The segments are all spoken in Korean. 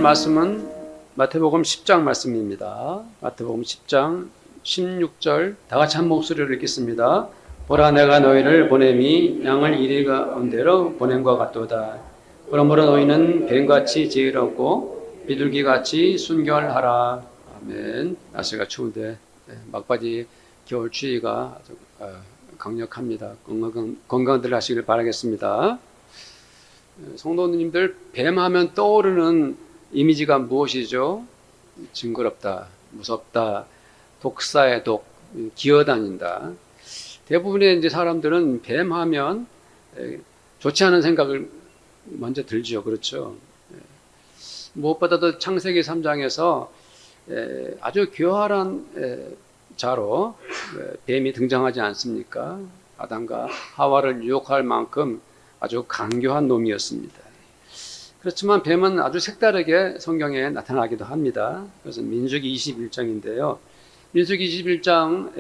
말씀은 마태복음 10장 말씀입니다. 마태복음 10장 16절 다 같이 한 목소리로 읽겠습니다. 보라, 내가 너희를 보냄이 양을 이리 가운데로 보냄과 같도다. 그러므로 너희는 뱀같이 지혜롭고 비둘기같이 순결하라. 아멘. 날씨가 추운데 막바지 겨울 추위가 아주 강력합니다. 건강들 하시길 바라겠습니다. 성도님들, 뱀하면 떠오르는 이미지가 무엇이죠? 징그럽다, 무섭다, 독사의 독, 기어다닌다. 대부분의 이제 사람들은 뱀하면 좋지 않은 생각을 먼저 들죠. 그렇죠? 무엇보다도 창세기 3장에서 아주 교활한 자로 뱀이 등장하지 않습니까? 아담과 하와를 유혹할 만큼 아주 간교한 놈이었습니다. 그렇지만 뱀은 아주 색다르게 성경에 나타나기도 합니다. 그래서 민수기 21장인데요. 민수기 21장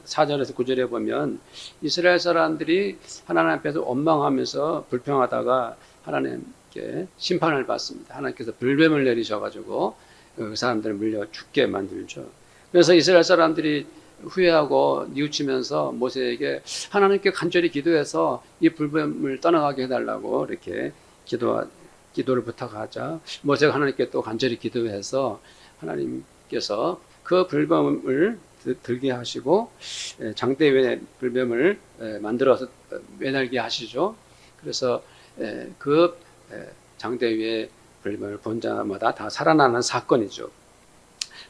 4절에서 9절에 보면 이스라엘 사람들이 하나님 앞에서 원망하면서 불평하다가 하나님께 심판을 받습니다. 하나님께서 불뱀을 내리셔가지고 그 사람들을 물려 죽게 만들죠. 그래서 이스라엘 사람들이 후회하고 뉘우치면서 모세에게 하나님께 간절히 기도해서 이 불뱀을 떠나가게 해달라고 이렇게 기도를 부탁하자 모세가 하나님께 또 간절히 기도해서 하나님께서 그 불뱀을 들게 하시고 장대 위에 불뱀을 만들어서 매달게 하시죠. 그래서 그 장대 위에 불뱀을 본 자마다 다 살아나는 사건이죠.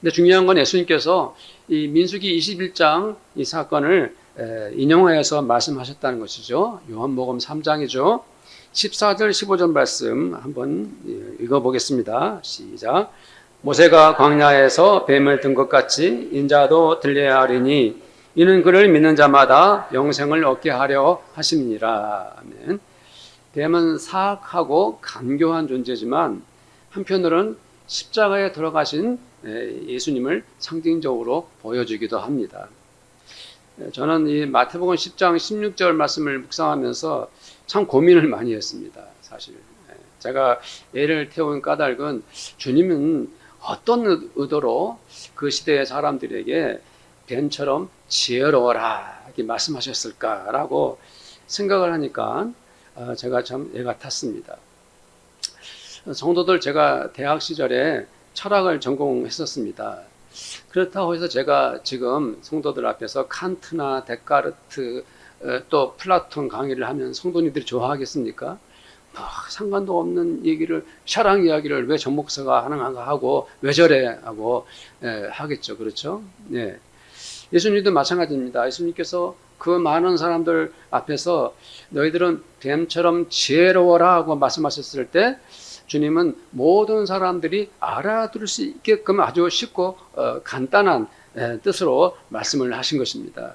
근데 중요한 건 예수님께서 이 민수기 21장 이 사건을 인용하여서 말씀하셨다는 것이죠. 요한복음 3장이죠. 14절 15절 말씀 한번 읽어보겠습니다. 시작. 모세가 광야에서 뱀을 든 것 같이 인자도 들려야 하리니 이는 그를 믿는 자마다 영생을 얻게 하려 하심이니라. 아멘. 뱀은 사악하고 간교한 존재지만 한편으로는 십자가에 돌아가신 예수님을 상징적으로 보여주기도 합니다. 저는 이 마태복음 10장 16절 말씀을 묵상하면서 참 고민을 많이 했습니다. 사실 제가 애를 태운 까닭은 주님은 어떤 의도로 그 시대의 사람들에게 뱀처럼 지혜로워라 이렇게 말씀하셨을까라고 생각을 하니까 제가 참 애가 탔습니다. 성도들, 제가 대학 시절에 철학을 전공했었습니다. 그렇다고 해서 제가 지금 성도들 앞에서 칸트나 데카르트 또 플라톤 강의를 하면 성도님들이 좋아하겠습니까? 상관도 없는 얘기를, 철학 이야기를 왜 전 목사가 하는가 하고 왜 저래 하고 하겠죠. 그렇죠? 네. 예수님도 마찬가지입니다. 예수님께서 그 많은 사람들 앞에서 너희들은 뱀처럼 지혜로워라 하고 말씀하셨을 때 주님은 모든 사람들이 알아들을 수 있게끔 아주 쉽고 간단한 뜻으로 말씀을 하신 것입니다.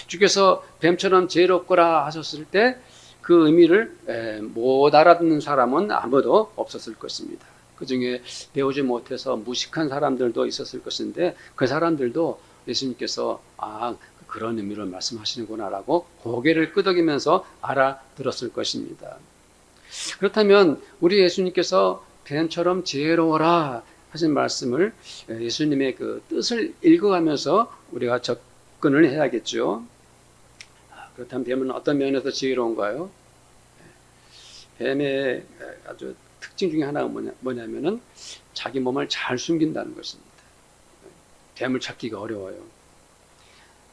주께서 뱀처럼 지혜롭거라 하셨을 때 그 의미를 못 알아듣는 사람은 아무도 없었을 것입니다. 그 중에 배우지 못해서 무식한 사람들도 있었을 것인데 그 사람들도 예수님께서 그런 의미로 말씀하시는구나라고 고개를 끄덕이면서 알아들었을 것입니다. 그렇다면 우리 예수님께서 뱀처럼 지혜로워라 하신 말씀을 예수님의 그 뜻을 읽어가면서 우리가 접근을 해야겠죠. 그렇다면 뱀은 어떤 면에서 지혜로운가요? 뱀의 아주 특징 중에 하나가 뭐냐면은 자기 몸을 잘 숨긴다는 것입니다. 뱀을 찾기가 어려워요.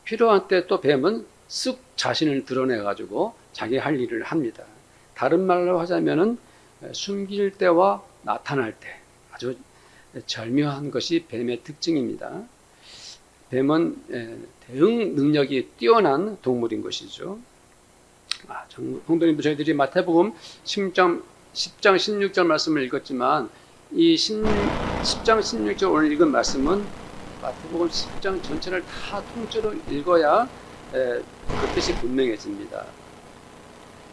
필요한 때 또 뱀은 쓱 자신을 드러내가지고 자기 할 일을 합니다. 다른 말로 하자면은 숨길 때와 나타날 때 아주 절묘한 것이 뱀의 특징입니다. 뱀은 대응 능력이 뛰어난 동물인 것이죠. 성도님들, 저희들이 마태복음 10장 16절 말씀을 읽었지만 이 10장 16절 오늘 읽은 말씀은 마태복음 10장 전체를 다 통째로 읽어야 그 뜻이 분명해집니다.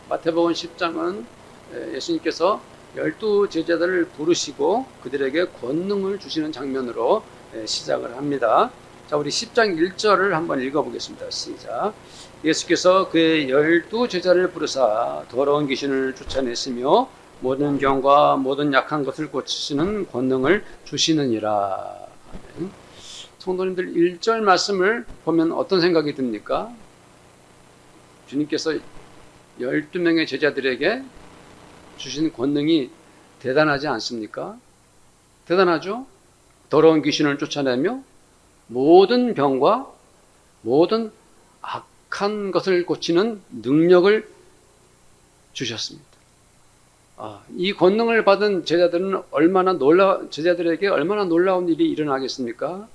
마태복음 10장은 예수님께서 12 제자들을 부르시고 그들에게 권능을 주시는 장면으로 시작을 합니다. 자, 우리 10장 1절을 한번 읽어보겠습니다. 시작. 예수께서 그의 12 제자를 부르사 더러운 귀신을 쫓아내시며 모든 병과 모든 약한 것을 고치시는 권능을 주시느니라. 아멘. 성도님들 1절 말씀을 보면 어떤 생각이 듭니까? 주님께서 12명의 제자들에게 주신 권능이 대단하지 않습니까? 대단하죠? 더러운 귀신을 쫓아내며 모든 병과 모든 악한 것을 고치는 능력을 주셨습니다. 이 권능을 받은 제자들에게 얼마나 놀라운 일이 일어나겠습니까?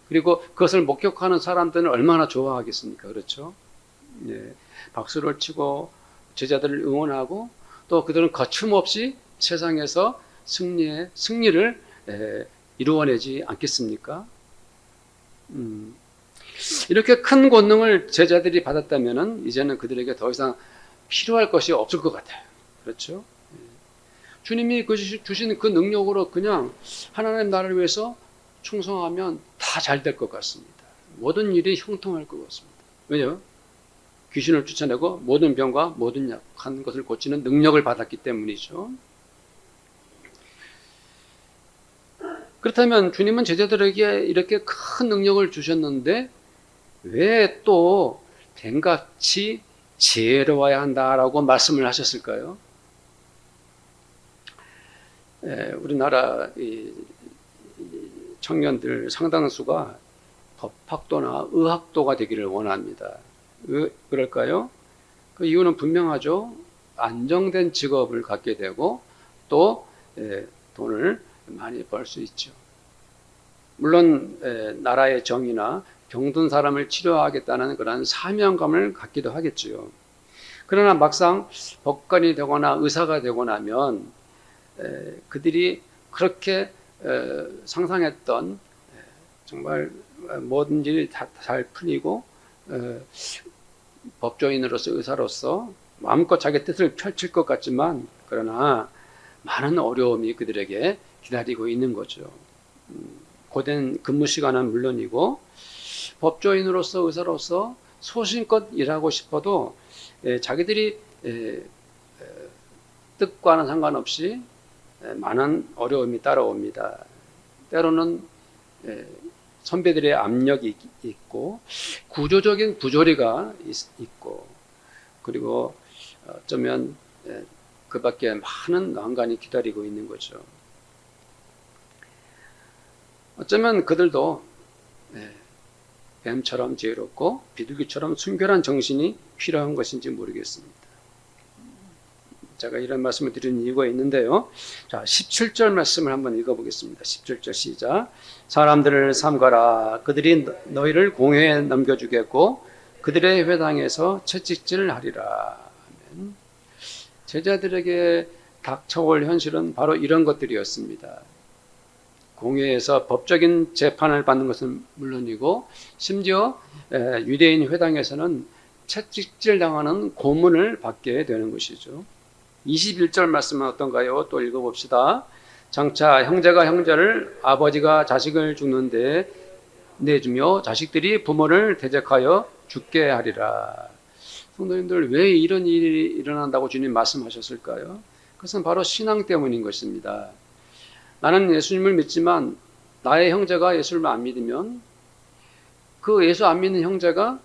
그리고 그것을 목격하는 사람들은 얼마나 좋아하겠습니까? 그렇죠? 예, 박수를 치고 제자들을 응원하고 또 그들은 거침없이 세상에서 승리를 이루어내지 않겠습니까? 이렇게 큰 권능을 제자들이 받았다면 이제는 그들에게 더 이상 필요할 것이 없을 것 같아요. 그렇죠? 주님이 주신 그 능력으로 그냥 하나님 나라를 위해서 충성하면 다 잘 될 것 같습니다. 모든 일이 형통할 것 같습니다. 왜냐? 귀신을 쫓아내고 모든 병과 모든 약한 것을 고치는 능력을 받았기 때문이죠. 그렇다면 주님은 제자들에게 이렇게 큰 능력을 주셨는데 왜 또 뱀같이 지혜로워야 한다라고 말씀을 하셨을까요? 우리나라 청년들 상당수가 법학도나 의학도가 되기를 원합니다. 왜 그럴까요? 그 이유는 분명하죠. 안정된 직업을 갖게 되고 또 돈을 많이 벌 수 있죠. 물론 나라의 정의나 병든 사람을 치료하겠다는 그런 사명감을 갖기도 하겠지요. 그러나 막상 법관이 되거나 의사가 되고 나면 그들이 그렇게 상상했던 정말 모든 일이 다 잘 풀리고 법조인으로서 의사로서 마음껏 자기 뜻을 펼칠 것 같지만 그러나 많은 어려움이 그들에게 기다리고 있는 거죠. 고된 근무 시간은 물론이고 법조인으로서 의사로서 소신껏 일하고 싶어도 자기들이 뜻과는 상관없이 많은 어려움이 따라옵니다. 때로는 선배들의 압력이 있고 구조적인 부조리가 있고 그리고 어쩌면 그 밖에 많은 난관이 기다리고 있는 거죠. 어쩌면 그들도 뱀처럼 지혜롭고 비둘기처럼 순결한 정신이 필요한 것인지 모르겠습니다. 제가 이런 말씀을 드리는 이유가 있는데요. 자, 17절 말씀을 한번 읽어보겠습니다. 17절 시작. 사람들을 삼가라. 그들이 너희를 공회에 넘겨주겠고 그들의 회당에서 채찍질을 하리라. 아멘. 제자들에게 닥쳐올 현실은 바로 이런 것들이었습니다. 공회에서 법적인 재판을 받는 것은 물론이고 심지어 유대인 회당에서는 채찍질 당하는 고문을 받게 되는 것이죠. 21절 말씀은 어떤가요? 또 읽어봅시다. 장차 형제가 형제를 아버지가 자식을 죽는데 내주며 자식들이 부모를 대적하여 죽게 하리라. 성도님들 왜 이런 일이 일어난다고 주님 말씀하셨을까요? 그것은 바로 신앙 때문인 것입니다. 나는 예수님을 믿지만 나의 형제가 예수를 안 믿으면 그 예수 안 믿는 형제가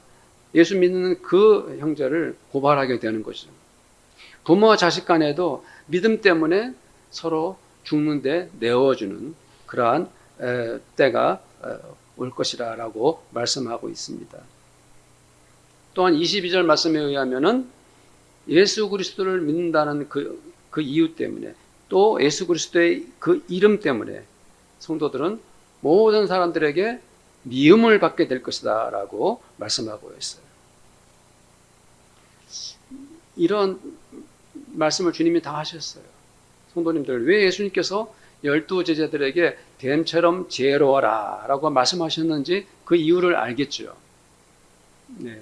예수 믿는 그 형제를 고발하게 되는 것이죠. 부모와 자식 간에도 믿음 때문에 서로 죽는데 내어주는 그러한 때가 올 것이라고 말씀하고 있습니다. 또한 22절 말씀에 의하면은 예수 그리스도를 믿는다는 그 이유 때문에 또 예수 그리스도의 그 이름 때문에 성도들은 모든 사람들에게 미움을 받게 될 것이다 라고 말씀하고 있어요. 이런 말씀을 주님이 다 하셨어요. 성도님들 왜 예수님께서 12제자들에게 뱀처럼 지혜로워라 라고 말씀하셨는지 그 이유를 알겠죠. 네.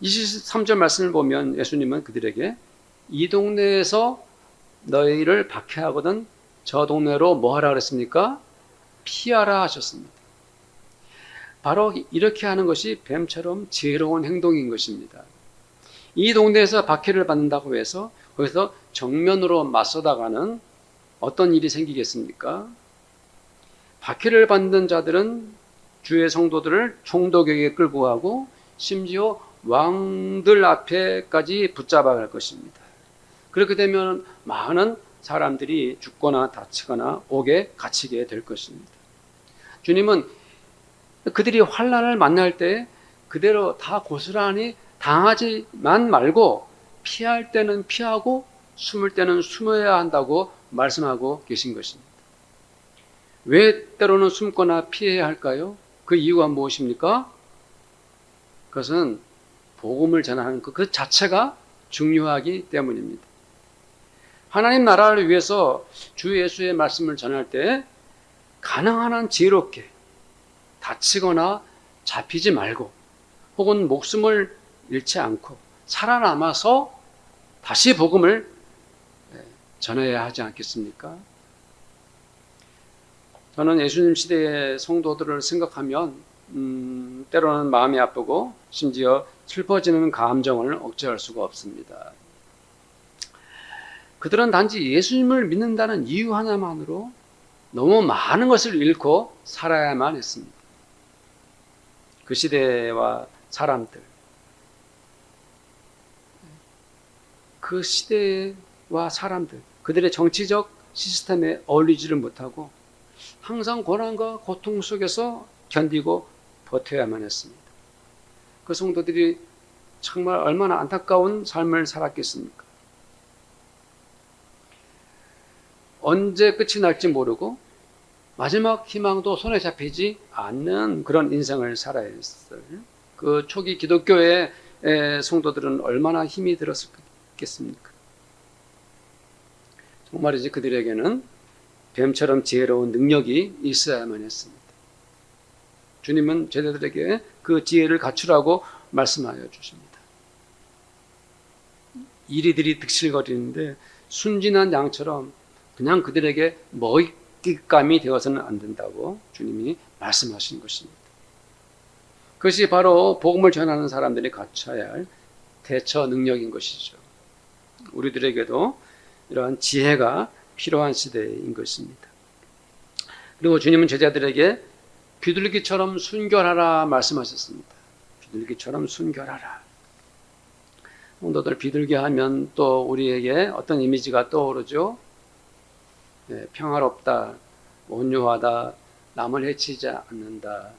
23절 말씀을 보면 예수님은 그들에게 이 동네에서 너희를 박해하거든 저 동네로 뭐 하라 그랬습니까? 피하라 하셨습니다. 바로 이렇게 하는 것이 뱀처럼 지혜로운 행동인 것입니다. 이 동네에서 박해를 받는다고 해서 거기서 정면으로 맞서다가는 어떤 일이 생기겠습니까? 박해를 받는 자들은 주의 성도들을 총독에게 끌고 가고 심지어 왕들 앞에까지 붙잡아 갈 것입니다. 그렇게 되면 많은 사람들이 죽거나 다치거나 옥에 갇히게 될 것입니다. 주님은 그들이 환난을 만날 때 그대로 다 고스란히 당하지만 말고 피할 때는 피하고 숨을 때는 숨어야 한다고 말씀하고 계신 것입니다. 왜 때로는 숨거나 피해야 할까요? 그 이유가 무엇입니까? 그것은 복음을 전하는 그 자체가 중요하기 때문입니다. 하나님 나라를 위해서 주 예수의 말씀을 전할 때 가능한 한 지혜롭게 다치거나 잡히지 말고 혹은 목숨을 잃지 않고 살아남아서 다시 복음을 전해야 하지 않겠습니까? 저는 예수님 시대의 성도들을 생각하면 때로는 마음이 아프고 심지어 슬퍼지는 감정을 억제할 수가 없습니다. 그들은 단지 예수님을 믿는다는 이유 하나만으로 너무 많은 것을 잃고 살아야만 했습니다. 그 시대와 사람들, 그 시대와 사람들, 그들의 정치적 시스템에 어울리지를 못하고 항상 고난과 고통 속에서 견디고 버텨야만 했습니다. 그 성도들이 정말 얼마나 안타까운 삶을 살았겠습니까? 언제 끝이 날지 모르고 마지막 희망도 손에 잡히지 않는 그런 인생을 살아야 했을 그 초기 기독교의 성도들은 얼마나 힘이 들었겠습니까? 정말이지 그들에게는 뱀처럼 지혜로운 능력이 있어야만 했습니다. 주님은 제자들에게 그 지혜를 갖추라고 말씀하여 주십니다. 이리들이 득실거리는데 순진한 양처럼 그냥 그들에게 먹잇감이 되어서는 안 된다고 주님이 말씀하신 것입니다. 그것이 바로 복음을 전하는 사람들이 갖춰야 할 대처 능력인 것이죠. 우리들에게도 이러한 지혜가 필요한 시대인 것입니다. 그리고 주님은 제자들에게 비둘기처럼 순결하라 말씀하셨습니다. 비둘기처럼 순결하라. 성도들 비둘기 하면 또 우리에게 어떤 이미지가 떠오르죠? 네, 평화롭다, 온유하다, 남을 해치지 않는다,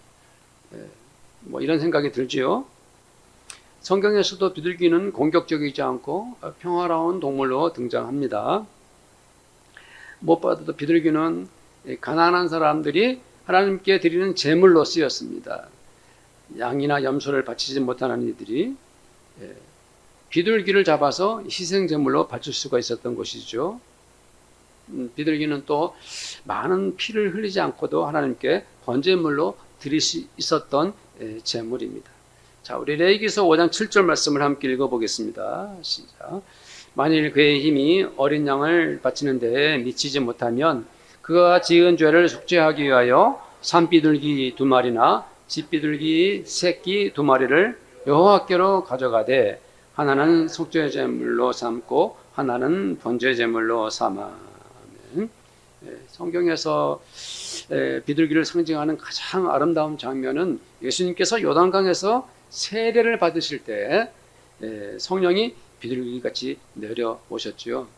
뭐 이런 생각이 들지요. 성경에서도 비둘기는 공격적이지 않고 평화로운 동물로 등장합니다. 무엇보다도 비둘기는 가난한 사람들이 하나님께 드리는 제물로 쓰였습니다. 양이나 염소를 바치지 못하는 이들이 비둘기를 잡아서 희생 제물로 바칠 수가 있었던 것이죠. 비둘기는 또 많은 피를 흘리지 않고도 하나님께 번제물로 드릴 수 있었던 제물입니다. 자, 우리 레위기서 5장 7절 말씀을 함께 읽어보겠습니다. 시작. 만일 그의 힘이 어린 양을 바치는 데에 미치지 못하면 그가 지은 죄를 속죄하기 위하여 산비둘기 2마리나 집비둘기 새끼 2마리를 여호와께로 가져가되 하나는 속죄 제물로 삼고 하나는 번제 제물로 삼아. 성경에서 비둘기를 상징하는 가장 아름다운 장면은 예수님께서 요단강에서 세례를 받으실 때 성령이 비둘기같이 내려오셨죠.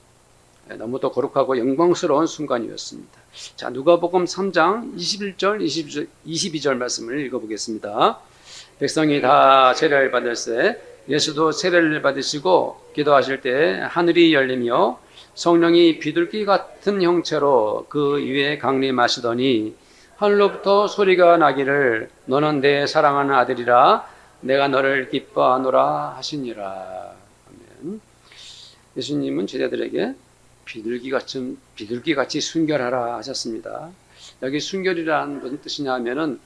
너무도 거룩하고 영광스러운 순간이었습니다. 자, 누가복음 3장 21절 22절 말씀을 읽어보겠습니다. 백성이 다 세례를 받을새 예수도 세례를 받으시고 기도하실 때 하늘이 열리며 성령이 비둘기 같은 형체로 그 위에 강림하시더니 하늘로부터 소리가 나기를 너는 내 사랑하는 아들이라 내가 너를 기뻐하노라 하시니라. 아멘. 예수님은 제자들에게 비둘기같이 순결하라 하셨습니다. 여기 순결이라는 무슨 뜻이냐 하면은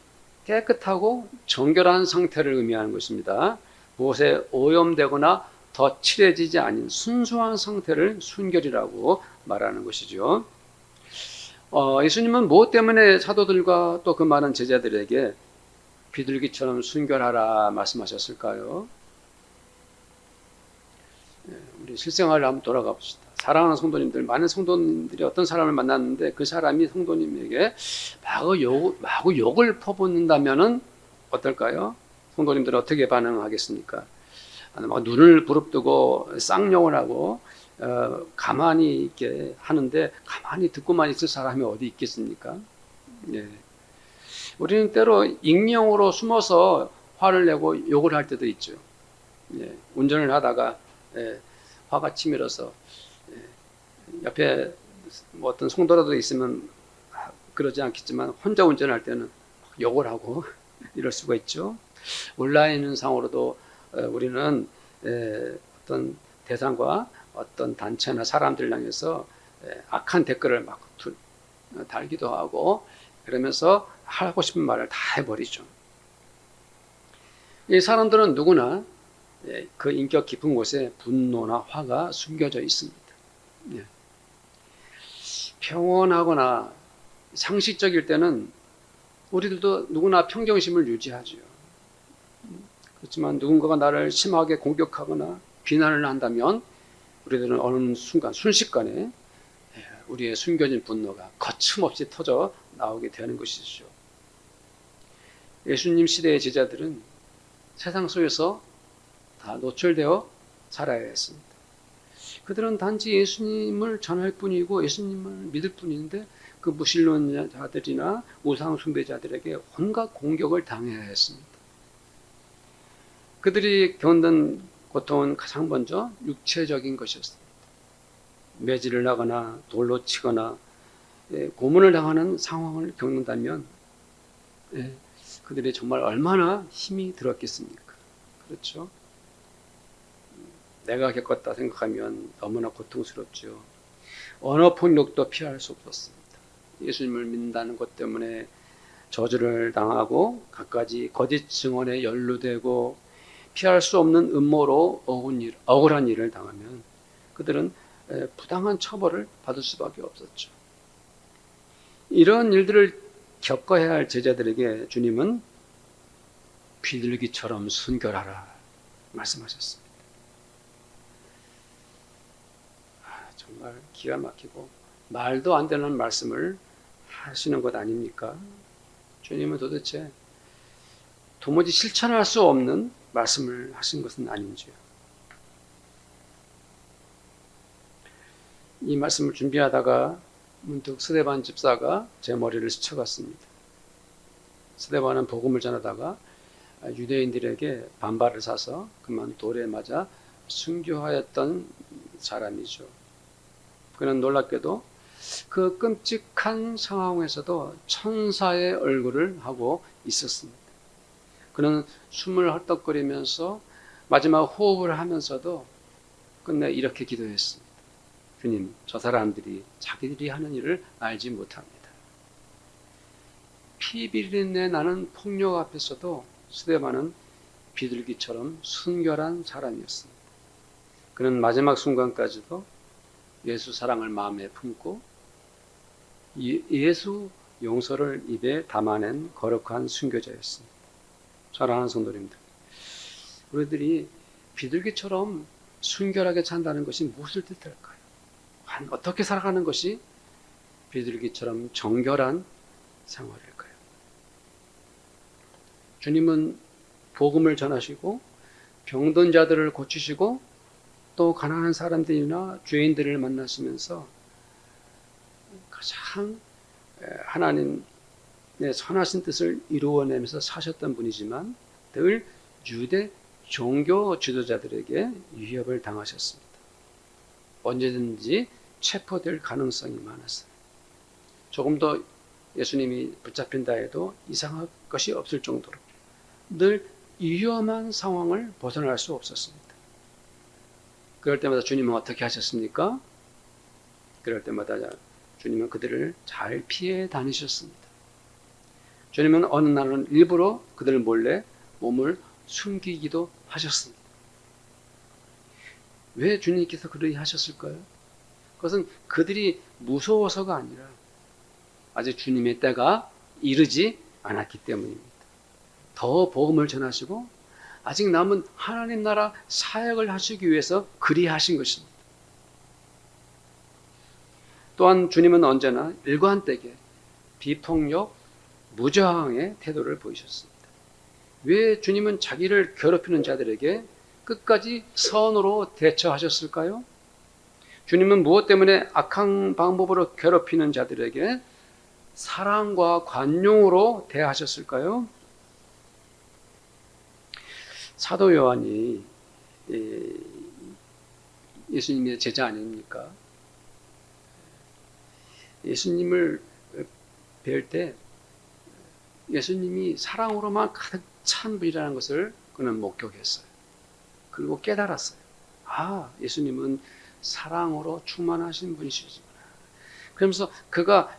깨끗하고 정결한 상태를 의미하는 것입니다. 무엇에 오염되거나 더 칠해지지 않은 순수한 상태를 순결이라고 말하는 것이죠. 예수님은 무엇 때문에 사도들과 또 그 많은 제자들에게 비둘기처럼 순결하라 말씀하셨을까요? 우리 실생활을 한번 돌아가 봅시다. 사랑하는 성도님들, 많은 성도님들이 어떤 사람을 만났는데 그 사람이 성도님에게 마구 욕을 퍼붓는다면은 어떨까요? 성도님들은 어떻게 반응하겠습니까? 막 눈을 부릅뜨고 쌍욕을 하고 가만히 있게 하는데 가만히 듣고만 있을 사람이 어디 있겠습니까? 예. 우리는 때로 익명으로 숨어서 화를 내고 욕을 할 때도 있죠. 예. 운전을 하다가 화가 치밀어서 옆에 뭐 어떤 성도라도 있으면 그러지 않겠지만 혼자 운전할 때는 욕을 하고 이럴 수가 있죠. 온라인 상으로도 우리는 어떤 대상과 어떤 단체나 사람들 향해서 악한 댓글을 막 달기도 하고 그러면서 하고 싶은 말을 다 해버리죠. 이 사람들은 누구나 그 인격 깊은 곳에 분노나 화가 숨겨져 있습니다. 평온하거나 상식적일 때는 우리들도 누구나 평정심을 유지하죠. 그렇지만 누군가가 나를 심하게 공격하거나 비난을 한다면 우리들은 어느 순간 순식간에 우리의 숨겨진 분노가 거침없이 터져 나오게 되는 것이죠. 예수님 시대의 제자들은 세상 속에서 다 노출되어 살아야 했습니다. 그들은 단지 예수님을 전할 뿐이고 예수님을 믿을 뿐인데 그 무신론자들이나 우상 숭배자들에게 온갖 공격을 당해야 했습니다. 그들이 겪는 고통은 가장 먼저 육체적인 것이었습니다. 매질을 하거나 돌로 치거나 고문을 당하는 상황을 겪는다면 그들이 정말 얼마나 힘이 들었겠습니까? 그렇죠? 내가 겪었다 생각하면 너무나 고통스럽죠. 언어 폭력도 피할 수 없었습니다. 예수님을 믿는다는 것 때문에 저주를 당하고 갖가지 거짓 증언에 연루되고 피할 수 없는 음모로 억울한 일을 당하면 그들은 부당한 처벌을 받을 수밖에 없었죠. 이런 일들을 겪어야 할 제자들에게 주님은 비둘기처럼 순결하라 말씀하셨습니다. 정말 기가 막히고 말도 안 되는 말씀을 하시는 것 아닙니까? 주님은 도대체 도무지 실천할 수 없는 말씀을 하신 것은 아닌지요. 이 말씀을 준비하다가 문득 스데반 집사가 제 머리를 스쳐갔습니다. 스데반은 복음을 전하다가 유대인들에게 반발을 사서 그만 돌에 맞아 순교하였던 사람이죠. 그는 놀랍게도 그 끔찍한 상황에서도 천사의 얼굴을 하고 있었습니다. 그는 숨을 헐떡거리면서 마지막 호흡을 하면서도 끝내 이렇게 기도했습니다. 주님, 저 사람들이 자기들이 하는 일을 알지 못합니다. 피비린내 나는 폭력 앞에서도 스데반은 비둘기처럼 순결한 사람이었습니다. 그는 마지막 순간까지도 예수 사랑을 마음에 품고 예수 용서를 입에 담아낸 거룩한 순교자였습니다. 사랑하는 성도님들, 우리들이 비둘기처럼 순결하게 산다는 것이 무엇을 뜻할까요? 어떻게 살아가는 것이 비둘기처럼 정결한 생활일까요? 주님은 복음을 전하시고 병든 자들을 고치시고 또 가난한 사람들이나 죄인들을 만나시면서 가장 하나님의 선하신 뜻을 이루어내면서 사셨던 분이지만 늘 유대 종교 지도자들에게 위협을 당하셨습니다. 언제든지 체포될 가능성이 많았어요. 조금 더 예수님이 붙잡힌다 해도 이상할 것이 없을 정도로 늘 위험한 상황을 벗어날 수 없었습니다. 그럴 때마다 주님은 어떻게 하셨습니까? 그럴 때마다 주님은 그들을 잘 피해 다니셨습니다. 주님은 어느 날은 일부러 그들 몰래 몸을 숨기기도 하셨습니다. 왜 주님께서 그러히 하셨을까요? 그것은 그들이 무서워서가 아니라 아직 주님의 때가 이르지 않았기 때문입니다. 더 복음을 전하시고 아직 남은 하나님 나라 사역을 하시기 위해서 그리하신 것입니다. 또한 주님은 언제나 일관되게 비폭력, 무저항의 태도를 보이셨습니다. 왜 주님은 자기를 괴롭히는 자들에게 끝까지 선으로 대처하셨을까요? 주님은 무엇 때문에 악한 방법으로 괴롭히는 자들에게 사랑과 관용으로 대하셨을까요? 사도 요한이 예수님의 제자 아닙니까? 예수님을 뵐 때 예수님이 사랑으로만 가득 찬 분이라는 것을 그는 목격했어요. 그리고 깨달았어요. 아, 예수님은 사랑으로 충만하신 분이시구나. 그러면서 그가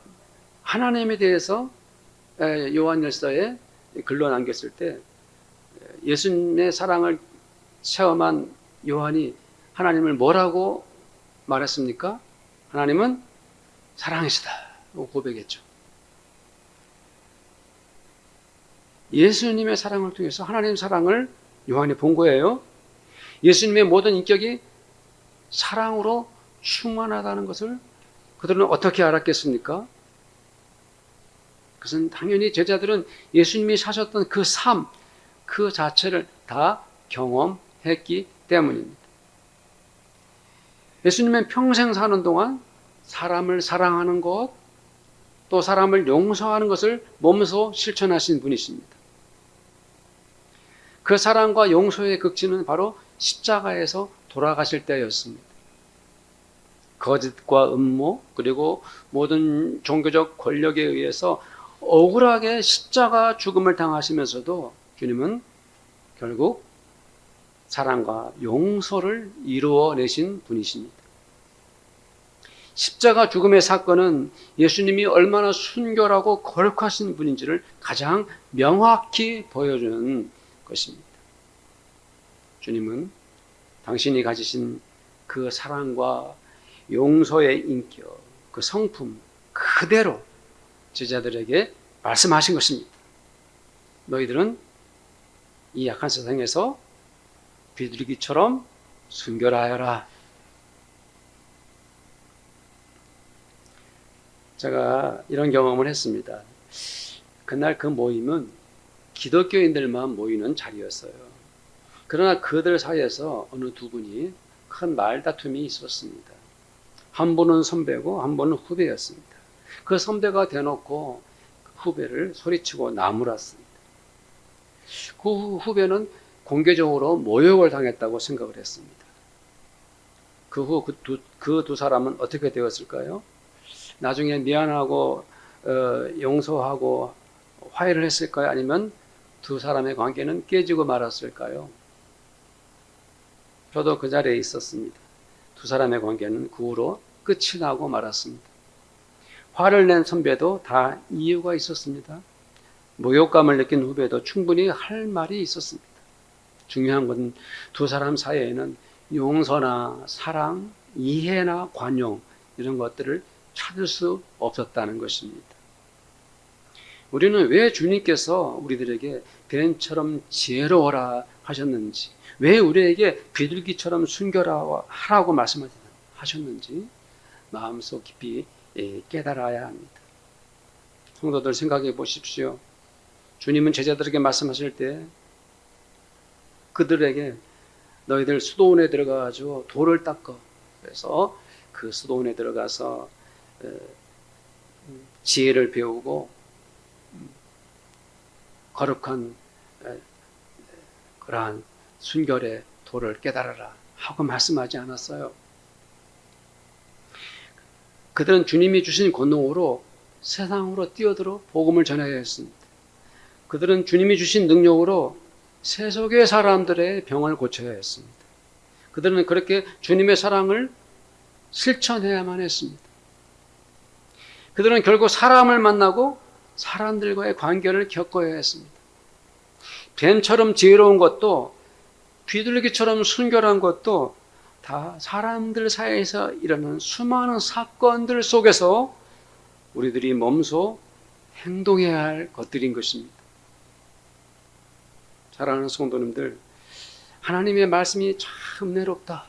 하나님에 대해서 요한일서에 글로 남겼을 때 예수님의 사랑을 체험한 요한이 하나님을 뭐라고 말했습니까? 하나님은 사랑이시다 라고 고백했죠. 예수님의 사랑을 통해서 하나님의 사랑을 요한이 본 거예요. 예수님의 모든 인격이 사랑으로 충만하다는 것을 그들은 어떻게 알았겠습니까? 그것은 당연히 제자들은 예수님이 사셨던 그 삶, 그 자체를 다 경험했기 때문입니다. 예수님은 평생 사는 동안 사람을 사랑하는 것, 또 사람을 용서하는 것을 몸소 실천하신 분이십니다. 그 사랑과 용서의 극치는 바로 십자가에서 돌아가실 때였습니다. 거짓과 음모, 그리고 모든 종교적 권력에 의해서 억울하게 십자가 죽음을 당하시면서도 주님은 결국 사랑과 용서를 이루어내신 분이십니다. 십자가 죽음의 사건은 예수님이 얼마나 순결하고 거룩하신 분인지를 가장 명확히 보여주는 것입니다. 주님은 당신이 가지신 그 사랑과 용서의 인격, 그 성품 그대로 제자들에게 말씀하신 것입니다. 너희들은 이 약한 세상에서 비둘기처럼 순결하여라. 제가 이런 경험을 했습니다. 그날 그 모임은 기독교인들만 모이는 자리였어요. 그러나 그들 사이에서 어느 두 분이 큰 말다툼이 있었습니다. 한 분은 선배고 한 분은 후배였습니다. 그 선배가 대놓고 후배를 소리치고 나무랐습니다. 그 후배는 공개적으로 모욕을 당했다고 생각을 했습니다. 그 후 그 두 사람은 어떻게 되었을까요? 나중에 미안하고 용서하고 화해를 했을까요? 아니면 두 사람의 관계는 깨지고 말았을까요? 저도 그 자리에 있었습니다. 두 사람의 관계는 그 후로 끝이 나고 말았습니다. 화를 낸 선배도 다 이유가 있었습니다. 모욕감을 느낀 후배도 충분히 할 말이 있었습니다. 중요한 건 두 사람 사이에는 용서나 사랑, 이해나 관용 이런 것들을 찾을 수 없었다는 것입니다. 우리는 왜 주님께서 우리들에게 뱀처럼 지혜로워라 하셨는지, 왜 우리에게 비둘기처럼 순결하라고 말씀하셨는지 마음속 깊이 깨달아야 합니다. 성도들 생각해 보십시오. 주님은 제자들에게 말씀하실 때 그들에게 너희들 수도원에 들어가가지고 돌을 닦아. 그래서 그 수도원에 들어가서 지혜를 배우고 거룩한 그러한 순결의 도를 깨달아라 하고 말씀하지 않았어요. 그들은 주님이 주신 권능으로 세상으로 뛰어들어 복음을 전해야 했습니다. 그들은 주님이 주신 능력으로 세속의 사람들의 병을 고쳐야 했습니다. 그들은 그렇게 주님의 사랑을 실천해야만 했습니다. 그들은 결국 사람을 만나고 사람들과의 관계를 겪어야 했습니다. 뱀처럼 지혜로운 것도 비둘기처럼 순결한 것도 다 사람들 사이에서 일어나는 수많은 사건들 속에서 우리들이 몸소 행동해야 할 것들인 것입니다. 사랑하는 성도님들, 하나님의 말씀이 참 은혜롭다.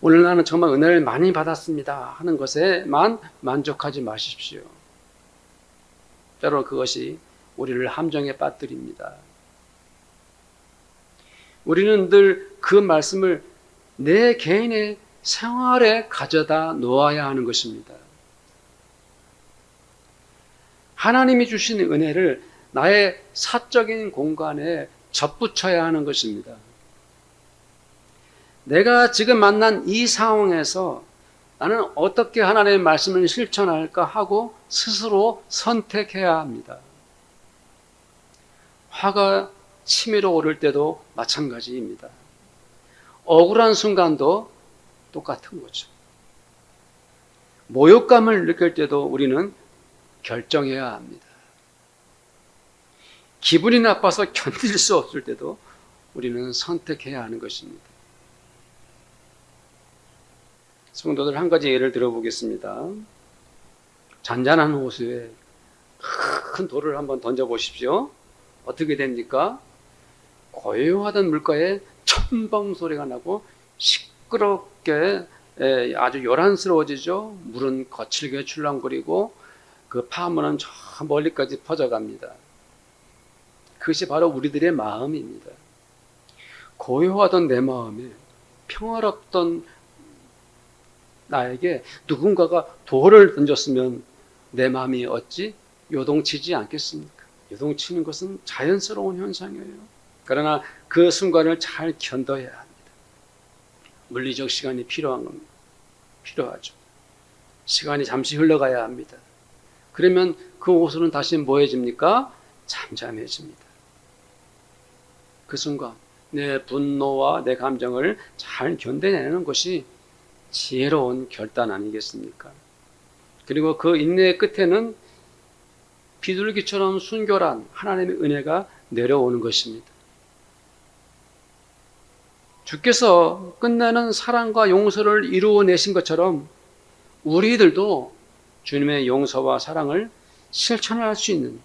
오늘 나는 정말 은혜를 많이 받았습니다 하는 것에만 만족하지 마십시오. 때로 그것이 우리를 함정에 빠뜨립니다. 우리는 늘 그 말씀을 내 개인의 생활에 가져다 놓아야 하는 것입니다. 하나님이 주신 은혜를 나의 사적인 공간에 접붙여야 하는 것입니다. 내가 지금 만난 이 상황에서 나는 어떻게 하나님의 말씀을 실천할까 하고 스스로 선택해야 합니다. 화가 치밀어 오를 때도 마찬가지입니다. 억울한 순간도 똑같은 거죠. 모욕감을 느낄 때도 우리는 결정해야 합니다. 기분이 나빠서 견딜 수 없을 때도 우리는 선택해야 하는 것입니다. 성도들, 한 가지 예를 들어보겠습니다. 잔잔한 호수에 큰 돌을 한번 던져보십시오. 어떻게 됩니까? 고요하던 물가에 첨벙 소리가 나고 시끄럽게 아주 요란스러워지죠. 물은 거칠게 출렁거리고 그 파문은 저 멀리까지 퍼져갑니다. 그것이 바로 우리들의 마음입니다. 고요하던 내 마음에, 평화롭던 나에게 누군가가 돌을 던졌으면 내 마음이 어찌 요동치지 않겠습니까? 요동치는 것은 자연스러운 현상이에요. 그러나 그 순간을 잘 견뎌야 합니다. 물리적 시간이 필요한 겁니다. 필요하죠. 시간이 잠시 흘러가야 합니다. 그러면 그 호수는 다시 뭐해집니까? 잠잠해집니다. 그 순간 내 분노와 내 감정을 잘 견뎌내는 것이 지혜로운 결단 아니겠습니까? 그리고 그 인내의 끝에는 비둘기처럼 순결한 하나님의 은혜가 내려오는 것입니다. 주께서 끝내는 사랑과 용서를 이루어내신 것처럼 우리들도 주님의 용서와 사랑을 실천할 수 있는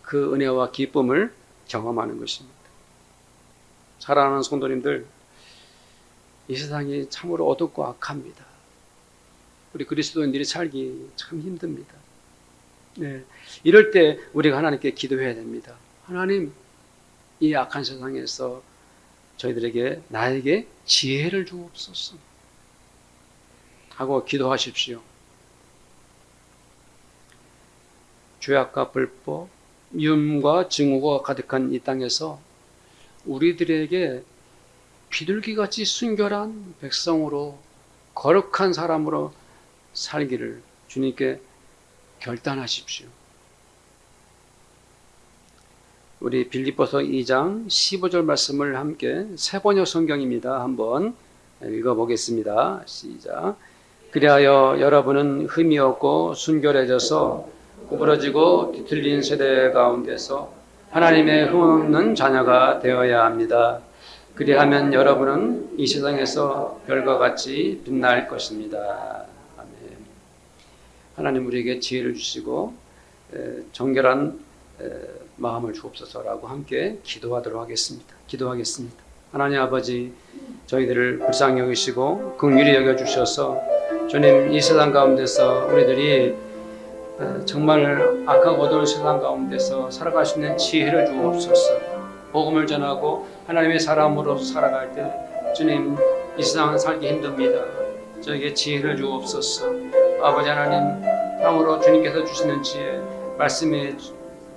그 은혜와 기쁨을 경험하는 것입니다. 사랑하는 성도님들, 이 세상이 참으로 어둡고 악합니다. 우리 그리스도인들이 살기 참 힘듭니다. 네, 이럴 때 우리가 하나님께 기도해야 됩니다. 하나님, 이 악한 세상에서 나에게 지혜를 주옵소서 하고 기도하십시오. 죄악과 불법, 미움과 증오가 가득한 이 땅에서 우리들에게 비둘기같이 순결한 백성으로, 거룩한 사람으로 살기를 주님께 결단하십시오. 우리 빌립보서 2장 15절 말씀을 함께 새번역 성경입니다. 한번 읽어보겠습니다. 시작. 그리하여 여러분은 흠이 없고 순결해져서 구부러지고 뒤틀린 세대 가운데서 하나님의 흠없는 자녀가 되어야 합니다. 그리하면 여러분은 이 세상에서 별과 같이 빛날 것입니다. 아멘. 하나님 우리에게 지혜를 주시고 정결한 마음을 주옵소서라고 함께 기도하겠습니다. 하나님 아버지, 저희들을 불쌍히 여기시고 긍휼히 여겨주셔서 주님, 이 세상 가운데서 우리들이 정말 악하고 어두운 세상 가운데서 살아갈 수 있는 지혜를 주옵소서. 복음을 전하고 하나님의 사람으로 살아갈 때 주님, 이 세상은 살기 힘듭니다. 저에게 지혜를 주옵소서. 아버지 하나님, 참으로 주님께서 주시는 지혜, 말씀의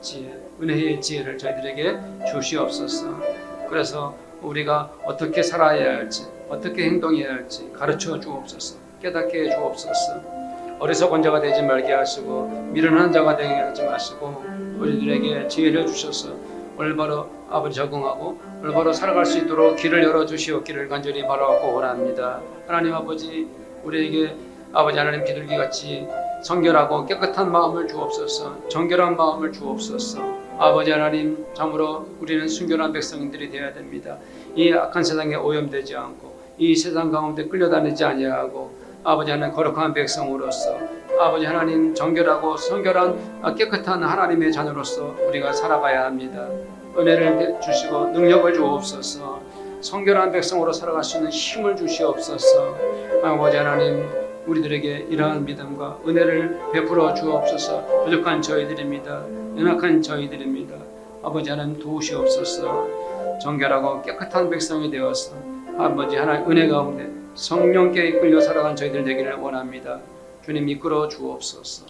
지혜, 은혜의 지혜를 저희들에게 주시옵소서. 그래서 우리가 어떻게 살아야 할지, 어떻게 행동해야 할지 가르쳐 주옵소서. 깨닫게 해 주옵소서. 어리석은 자가 되지 말게 하시고 미련한 자가 되게 하지 마시고 우리들에게 지혜를 주셔서 올바로 아버지 적응하고 올바로 살아갈 수 있도록 길을 열어주시옵기를 간절히 바라고 원합니다. 하나님 아버지, 우리에게 아버지 하나님 비둘기같이 성결하고 깨끗한 마음을 주옵소서. 정결한 마음을 주옵소서. 아버지 하나님, 참으로 우리는 순결한 백성들이 되어야 됩니다. 이 악한 세상에 오염되지 않고 이 세상 가운데 끌려다니지 아니하고 아버지 하나님 거룩한 백성으로서 아버지 하나님 정결하고 성결한 깨끗한 하나님의 자녀로서 우리가 살아가야 합니다. 은혜를 주시고 능력을 주옵소서. 성결한 백성으로 살아갈 수 있는 힘을 주시옵소서. 아버지 하나님, 우리들에게 이러한 믿음과 은혜를 베풀어 주옵소서. 부족한 저희들입니다. 연약한 저희들입니다. 아버지 하나님 도우시옵소서. 정결하고 깨끗한 백성이 되어서 아버지 하나님 은혜 가운데 성령께 이끌려 살아간 저희들 되기를 원합니다. 주님 이끌어 주옵소서.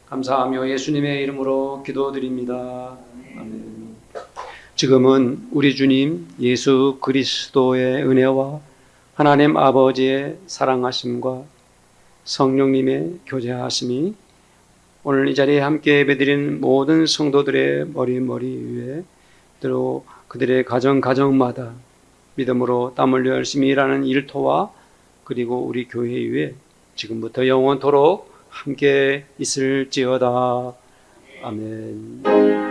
감사하며 예수님의 이름으로 기도드립니다. 아멘. 지금은 우리 주님 예수 그리스도의 은혜와 하나님 아버지의 사랑하심과 성령님의 교제하심이 오늘 이 자리에 함께 예배드리는 모든 성도들의 머리 위에 또 그들의 가정마다 믿음으로 땀 흘려 열심히 일하는 일터와 그리고 우리 교회 위에 지금부터 영원토록 함께 있을지어다. 아멘.